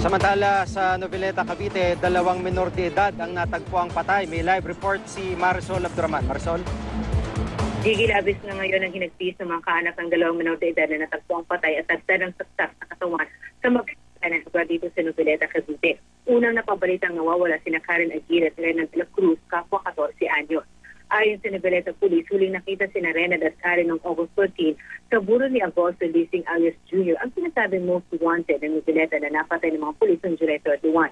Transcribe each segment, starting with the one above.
Samantala sa Noveleta, Cavite, dalawang menor de edad ang natagpuang patay. May live report si Marisol Abduraman. Marisol? Gigi, labis na ngayon ang hinagpis ng mga kaanak ng dalawang menor de edad na natagpuang patay at tagsa ng saksak sa katawan sa magkakita ng lugar dito sa Noveleta, Cavite. Unang napabalitang nawawala sina Karen Aguirre at Renan de la Cruz, kapwa 14 anyos. Ayon sa Noveleta Police, huling nakita sina Renan at Karen noong August 14 sa buro ni Agosto Lising alias Jr., ang sinasabing most wanted ng Noveleta na napatay ng mga pulis noong July 31.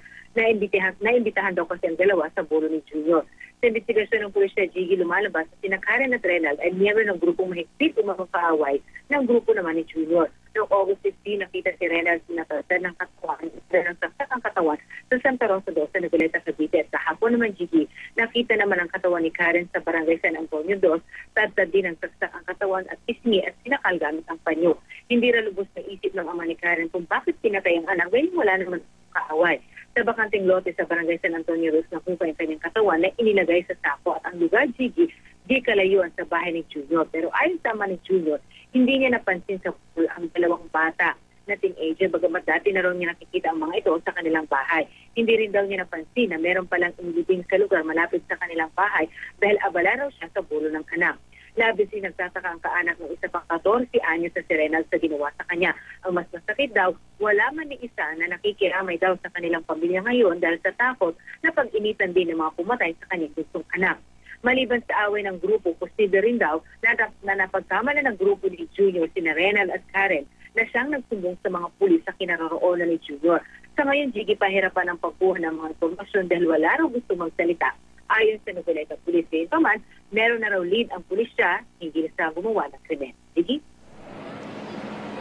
Naimbitahan daw kasi ang dalawa sa buro ni Jr. Sa investigasyon ng pulisya, Gigi, lumalabas na sina Karen at Renald ay miyembro ng grupong mahigpit o makapaaway ng grupo naman ni Jr. Noong August 15, nakita si Renald sinatatan ng katawan, ng saksak ang katawan sa Santa Rosa 2 sa Noveleta, Cavite. At kahapon naman, Gigi, nakita naman ang katawan ni Karen sa Barangay San Antonio 2, tatad din ang saksak ang katawan at pisngi at sinakal gamit ang panyo. Hindi ralubos na isip ng ama ni Karen kung bakit pinatay ang anak, dahil wala naman kaaway. Sa bakanting lote sa Barangay San Antonio Rose, nakuha ang kanyang katawan na inilagay sa sako at ang lugar, Gigi, di kalayuan sa bahay ni Junior. Pero ayon sa ama ni Junior, hindi niya napansin sa pool ang dalawang bata na teenager, bagamat dati na raw niya nakikita ang mga ito sa kanilang bahay. Hindi rin daw niya napansin na meron palang inilibing sa lugar malapit sa kanilang bahay dahil abala raw siya sa bulo ng anak. Labis din nagtataka ang kaanak ng isa pang 14 anyos sa Serenal sa ginawa sa kanya. Ang mas masakit daw, wala man ni isa na nakikiramay daw sa kanilang pamilya ngayon dahil sa takot na pag-initan din ng mga pumatay sa kanyang gustong anak. Maliban sa away ng grupo, posible rin daw na napagkamala ng grupo ni Junior, sina Renal at Karen, na siyang nagsumbong sa mga pulis sa kinaroroonan ni Junior. Sa ngayon, Gigi, pahirapan ang pagkuha ng mga informasyon dahil wala raw gusto magsalita. Ayon sa Noveleta Police, ito man, meron na raw lead ang pulisya, hindi na sa gumawa ng krimen. Gigi?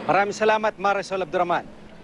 Maraming salamat, Marisol Abduraman.